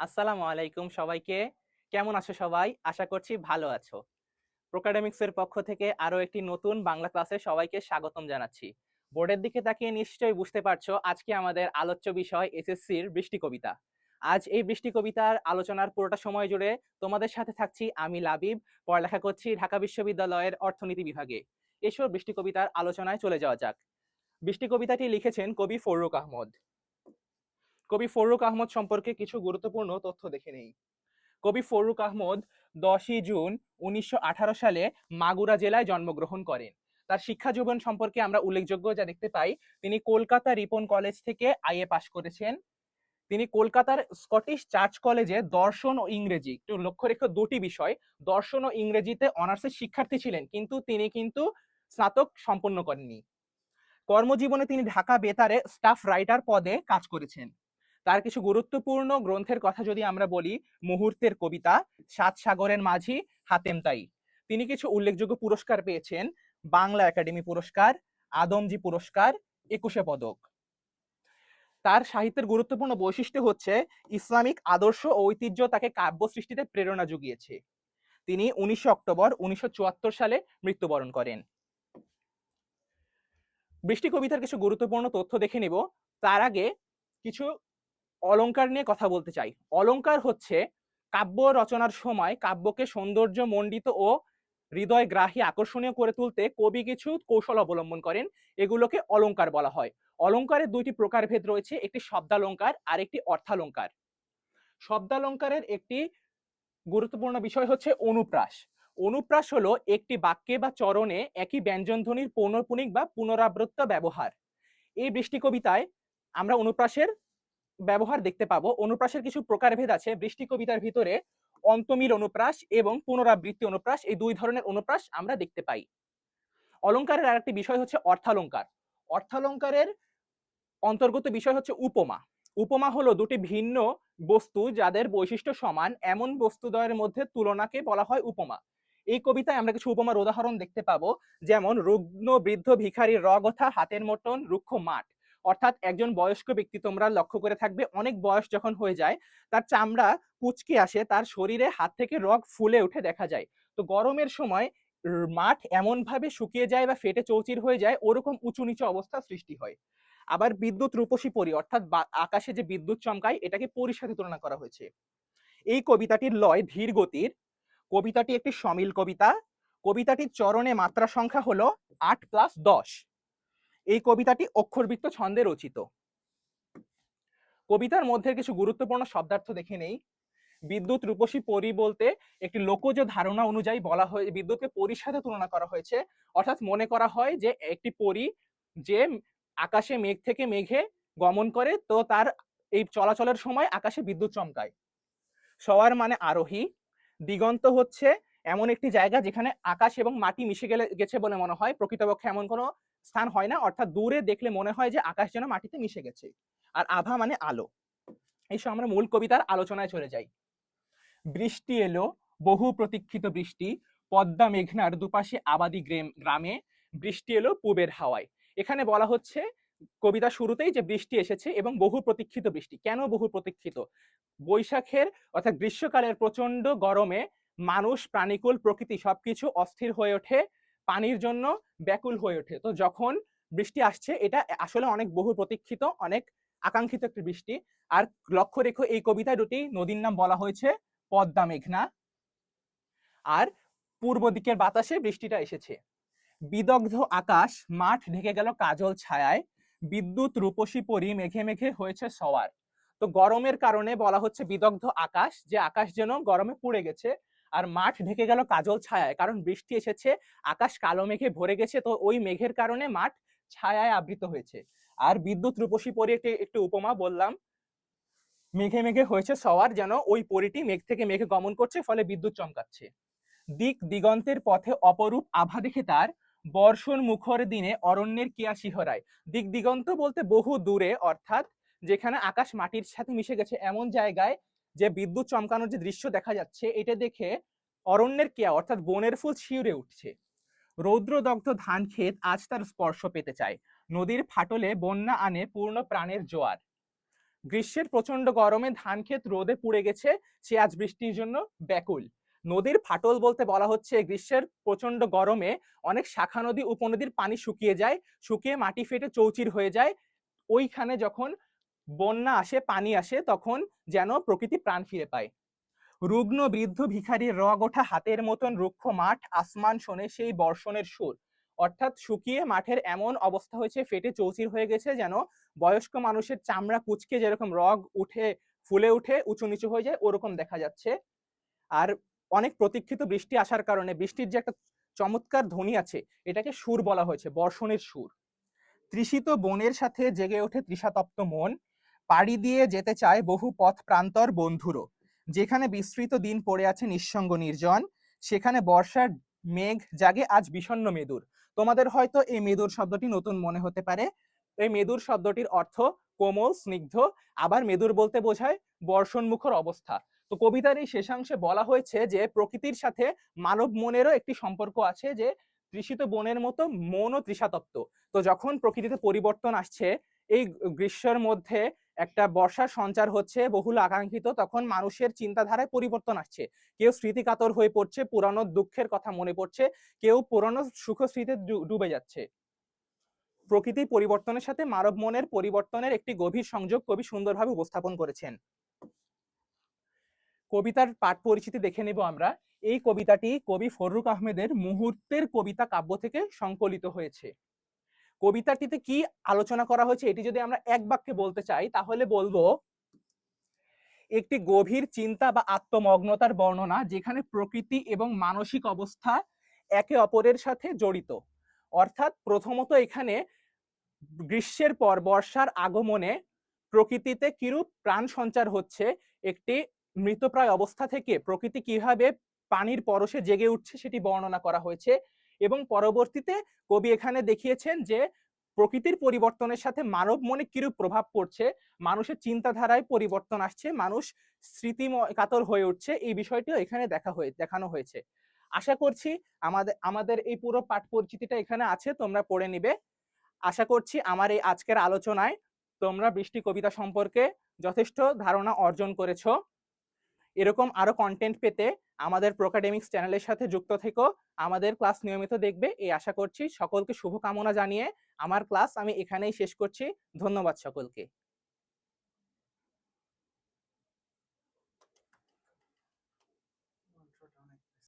আসসালামু আলাইকুম সবাইকে। কেমন আছো সবাই? আশা করছি ভালো আছো। প্রোকাডেমিক্স এর পক্ষ থেকে আরো একটি নতুন বাংলা ক্লাসে সবাইকে স্বাগতম জানাচ্ছি। বোর্ডের দিকে তাকিয়ে নিশ্চয়ই বুঝতে পারছো আজকে আমাদের আলোচ্য বিষয় এসএসসির বৃষ্টি কবিতা। আজ এই বৃষ্টি কবিতার আলোচনার পুরোটা সময় জুড়ে তোমাদের সাথে থাকছি আমি লাবিব, পড়ালেখা করছি ঢাকা বিশ্ববিদ্যালয়ের অর্থনীতি বিভাগে। এসো বৃষ্টি কবিতার আলোচনায় চলে যাওয়া যাক। বৃষ্টি কবিতাটি লিখেছেন কবি ফররুখ আহমদ। কবি ফররুখ আহমদ সম্পর্কে কিছু গুরুত্বপূর্ণ তথ্য দেখে নেই। কবি ফররুখ আহমদ 10ই জুন 1918 সালে মাগুরা জেলায় জন্মগ্রহণ করেন। তার শিক্ষা জীবন সম্পর্কে আমরা উল্লেখযোগ্য যা দেখতে পাই, তিনি কলকাতা রিপন কলেজ থেকে আইএ পাশ করেছেন। তিনি কলকাতার স্কটিশ চার্চ কলেজে দর্শন ও ইংরেজি, একটু লক্ষ্য রেখে দুটি বিষয়, দর্শন ও ইংরেজিতে অনার্সের শিক্ষার্থী ছিলেন, কিন্তু তিনি স্নাতক সম্পন্ন করেননি। কর্মজীবনে তিনি ঢাকা বেতারে স্টাফ রাইটার পদে কাজ করেছেন। তার কিছু গুরুত্বপূর্ণ গ্রন্থের কথা যদি আমরা বলি, মুহূর্তের কবিতা, সাত সাগরের মাঝি, হাতেম তাই। তিনি কিছু উল্লেখযোগ্য পুরস্কার পেয়েছেন: বাংলা একাডেমি পুরস্কার, আদমজী পুরস্কার, 21 পদক। তার সাহিত্যের গুরুত্বপূর্ণ বৈশিষ্ট্য হচ্ছে ইসলামিক আদর্শ ও ঐতিহ্য তাকে কাব্য সৃষ্টিতে প্রেরণা জুগিয়েছে। তিনি 19 অক্টোবর 1974 সালে মৃত্যুবরণ করেন। বৃষ্টি কবিতার কিছু গুরুত্বপূর্ণ তথ্য দেখে নিব। তার আগে কিছু অলংকার নিয়ে কথা বলতে চাই। অলংকার হচ্ছে কাব্য রচনার সময় কাব্যকে সৌন্দর্য মণ্ডিত ও হৃদয়গ্রাহী আকর্ষণীয় করে তুলতে কবি কিছু কৌশল অবলম্বন করেন, এগুলোকে অলংকার বলা হয়। অলংকারের দুইটি প্রকারভেদ রয়েছে, একটি শব্দালংকার আর একটি অর্থালংকার। শব্দালংকারের একটি গুরুত্বপূর্ণ বিষয় হচ্ছে অনুপ্রাস। অনুপ্রাস হলো একটি বাক্যে বা চরণে একই ব্যঞ্জনধ্বনির পৌনঃপুনিক বা পুনরাবৃত্ত ব্যবহার। এই বৃষ্টি কবিতায় আমরা অনুপ্রাসের ব্যবহার দেখতে পাবো। অনুপ্রাসের কিছু প্রকারভেদ আছে বৃষ্টি কবিতার ভিতরে। অন্তমিল অনুপ্রাস এবং পুনরাবৃত্তি অনুপ্রাস, এই দুই ধরনের অনুপ্রাস আমরা দেখতে পাই। অলংকারের আরেকটি বিষয় হচ্ছে অর্থালংকার। অর্থালংকারের অন্তর্গত বিষয় হচ্ছে উপমা। উপমা হলো দুটি ভিন্ন বস্তু যাদের বৈশিষ্ট্য সমান এমন বস্তুদ্বয়ের মধ্যে তুলনাকে বলা হয় উপমা। এই কবিতায় আমরা কিছু উপমার উদাহরণ দেখতে পাবো, যেমন রুগ্ন বৃদ্ধ ভিখারির রগথা হাতের মতন রুক্ষ মাঠ। অর্থাৎ একজন বয়স্ক ব্যক্তি, তোমরা লক্ষ্য করে থাকবে, অনেক বয়স যখন হয়ে যায় তার চামড়া কুঁচকে আসে, তার শরীরে হাত থেকে রগ ফুলে উঠে দেখা যায়। তো গরমের সময় মাঠ এমন ভাবে শুকিয়ে যায় বা ফেটে চৌচির হয়ে যায়, ওরকম উঁচু নিচু অবস্থা সৃষ্টি হয়। আবার বিদ্যুৎ রূপসী পরী, অর্থাৎ আকাশে যে বিদ্যুৎ চমকায়, এটাকে পরীর সাথে তুলনা করা হয়েছে। এই কবিতাটির লয় ধীর গতির। কবিতাটি একটি সমিল কবিতা। কবিতাটির চরণে মাত্রা সংখ্যা হলো 8+10। এই কবিতাটি অক্ষরবৃত্ত ছন্দে রচিত। কবিতার মধ্যে কিছু গুরুত্বপূর্ণ শব্দার্থ দেখে নেই। বিদ্যুৎ রূপসী পরী বলতে একটি লোকজ ধারণা অনুযায়ী বলা হয়, বিদ্যুৎকে পরীর সাথে তুলনা করা হয়েছে। অর্থাৎ মনে করা হয় যে একটি পরী যে আকাশে মেঘ থেকে মেঘে গমন করে, তো তার এই চলাচলের সময় আকাশে বিদ্যুৎ চমকায়। সওয়ার মানে আরোহী। দিগন্ত হচ্ছে এমন একটি জায়গা যেখানে আকাশ এবং মাটি মিশে গেছে বলে মনে হয়, প্রকৃতপক্ষে এমন কোনো স্থান হয় না, অর্থাৎ দূরে দেখলে মনে হয় যে আকাশ যেন মাটিতে মিশে গেছে। আর আভা মানে আলো। এসব আমরা মূল কবিতার আলোচনায় চলে যাই। বৃষ্টি এলো, বহু প্রতীক্ষিত বৃষ্টি, পদ্মা মেঘনার দুপাশে আবাদি গ্রামে, বৃষ্টি এলো পূবের হাওয়ায়। এখানে বলা হচ্ছে কবিতা শুরুতেই যে বৃষ্টি এসেছে এবং বহু প্রতীক্ষিত বৃষ্টি। কেন বহু প্রতীক্ষিত? বৈশাখের অর্থাৎ গ্রীষ্মকালের প্রচন্ড গরমে মানুষ, প্রাণীকুল, প্রকৃতি সবকিছু অস্থির হয়ে ওঠে, পানির জন্য ব্যাকুল হয়ে ওঠে। তো যখন বৃষ্টি আসছে, এটা আসলে অনেক বহু প্রতীক্ষিত, অনেক আকাঙ্ক্ষিত একটি বৃষ্টি। আর লক্ষ্য রেখো এই কবিতায় দুটি নদীর নাম বলা হয়েছে, পদ্মা মেঘনা। আর পূর্ব দিকের বাতাসে বৃষ্টিটা এসেছে। বিদগ্ধ আকাশ, মাঠ ঢেকে গেল কাজল ছায়ায়, বিদ্যুৎ রূপসী পরী মেঘে মেঘে হয়েছে সওয়ার। তো গরমের কারণে বলা হচ্ছে বিদগ্ধ আকাশ, যে আকাশ যেন গরমে পুড়ে গেছে। আর মাঠ ঢেকে গেল কাজল ছায়ায়, কারণ বৃষ্টি এসেছে, আকাশ কালো মেঘে ভরে গেছে, তো ওই মেঘের কারণে মাঠ ছায়ায় আবৃত হয়েছে। আর বিদ্যুৎ রূপসী পরী একটি উপমা বললাম, মেঘে মেঘে হয়েছে সওয়ার, যেন ওই পরীটি মেঘ থেকে মেঘে গমন করছে, ফলে বিদ্যুৎ চমকাচ্ছে। দিক দিগন্তের পথে অপরূপ আভা দেখে তার, বর্ষণ মুখর দিনে অরণ্যের কিয়া শিহরায়। দিক দিগন্ত বলতে বহু দূরে, অর্থাৎ যেখানে আকাশ মাটির সাথে মিশে গেছে এমন জায়গায় যে বিদ্যুৎ চমকানোর যে দৃশ্য দেখা যাচ্ছে, এটা দেখে অরণ্যের কিয়া অর্থাৎ বনের ফুল শিউরে উঠছে। রৌদ্রদগ্ধ ধান ক্ষেত আজ তার স্পর্শ পেতে চায়, নদীর ফাটলে বন্যা আনে পূর্ণ প্রাণের জোয়ার। গ্রীষ্মের প্রচন্ড গরমে ধান ক্ষেত রোদে পুড়ে গেছে, সে আজ বৃষ্টির জন্য ব্যাকুল। নদীর ফাটল বলতে বলা হচ্ছে গ্রীষ্মের প্রচন্ড গরমে অনেক শাখা নদী উপনদীর পানি শুকিয়ে যায়, শুকিয়ে মাটি ফেটে চৌচির হয়ে যায়। ওইখানে যখন বন্যা আসে, পানি আসে, তখন যেন প্রকৃতি প্রাণ ফিরে পায়। রুগ্ন বৃদ্ধ ভিখারির রগ ওঠা হাতের মতন রুক্ষ মাঠ, আসমান শোনে সেই বর্ষণের সুর। অর্থাৎ শুকিয়ে মাঠের এমন অবস্থা হয়েছে, ফেটে চৌচির হয়ে গেছে, যেন বয়স্ক মানুষের চামড়া কুচকে যেরকম রগ উঠে ফুলে উঠে উঁচু নিচু হয়ে যায়, ওরকম দেখা যাচ্ছে। আর অনেক প্রতীক্ষিত বৃষ্টি আসার কারণে বৃষ্টির যে একটা চমৎকার ধ্বনি আছে, এটাকে সুর বলা হয়েছে, বর্ষণের সুর। তৃষিত বনের সাথে জেগে ওঠে তৃষাতপ্ত মন, পাড়ি দিয়ে যেতে চায় বহু পথ প্রান্তর বন্ধুরও। যেখানে বিস্তৃত দিন পড়ে আছে নিঃসঙ্গ নির্জন, সেখানে বর্ষার মেঘ জাগে আজ বিষণ্ণ মেদুর। তোমাদের হয়তো এই মেদুর শব্দটি নতুন মনে হতে পারে। এই মেদুর শব্দটির অর্থ কোমল, স্নিগ্ধ। আবার মেদুর বলতে বোঝায় বর্ষণমুখর অবস্থা। তো কবিতার এই শেষাংশে বলা হয়েছে যে প্রকৃতির সাথে মানব মনেরও একটি সম্পর্ক আছে, যে তৃষিত বনের মতো মনও তৃষাতপ্ত। তো যখন প্রকৃতিতে পরিবর্তন আসছে, এই গ্রীষ্মের মধ্যে একটা বর্ষার সঞ্চার হচ্ছে বহুল আকাঙ্ক্ষিত, তখন মানুষের চিন্তাধারায় পরিবর্তন আসছে। কেউ স্মৃতিকাতর হয়ে পড়ছে, পুরানো দুঃখের কথা মনে পড়ছে, কেউ পুরানো সুখ স্মৃতিতে ডুবে যাচ্ছে। প্রকৃতির পরিবর্তনের সাথে মানব মনের পরিবর্তনের একটি গভীর সংযোগ কবি সুন্দরভাবে উপস্থাপন করেছেন। কবিতার পাঠ পরিচিতি দেখে নেব আমরা। এই কবিতাটি কবি ফররুখ আহমেদের মুহূর্তের কবিতা কাব্য থেকে সংকলিত হয়েছে। কবিতাটিতে কি আলোচনা করা হয়েছে এটি যদি আমরা এক বাক্যে বলতে চাই, তাহলে বলবো একটি গভীর চিন্তা বা আত্মমগ্নতার বর্ণনা, যেখানে প্রকৃতি এবং মানসিক অবস্থা একে অপরের সাথে জড়িত। অর্থাৎ প্রথমত এখানে গ্রীষ্মের পর বর্ষার আগমনে প্রকৃতিতে কিরূপ প্রাণ সঞ্চার হচ্ছে, একটি মৃতপ্রায় অবস্থা থেকে প্রকৃতি কিভাবে পানির পরশে জেগে উঠছে সেটি বর্ণনা করা হয়েছে। এবং পরবর্তীতে কবি এখানে দেখিয়েছেন যে প্রকৃতির পরিবর্তনের সাথে মানব মনে কিরূপ প্রভাব পড়ছে, মানুষের চিন্তাধারায় পরিবর্তন আসছে, মানুষ স্মৃতিময় কাতর হয়ে উঠছে, এই বিষয়টিও এখানে দেখানো হয়েছে। আশা করছি আমাদের এই পুরো পাঠ পরিচিতিটা এখানে আছে, তোমরা পড়ে নিবে। আশা করছি আমার এই আজকের আলোচনায় তোমরা বৃষ্টি কবিতা সম্পর্কে যথেষ্ট ধারণা অর্জন করেছো। এরকম আরো কন্টেন্ট পেতে আমাদের প্রোকাডেমিক্স চ্যানেলের সাথে যুক্ত থেকো, আমাদের ক্লাস নিয়মিত দেখবে এই আশা করছি। সকলকে শুভকামনা জানিয়ে আমার ক্লাস আমি এখানেই শেষ করছি। ধন্যবাদ সকলকে।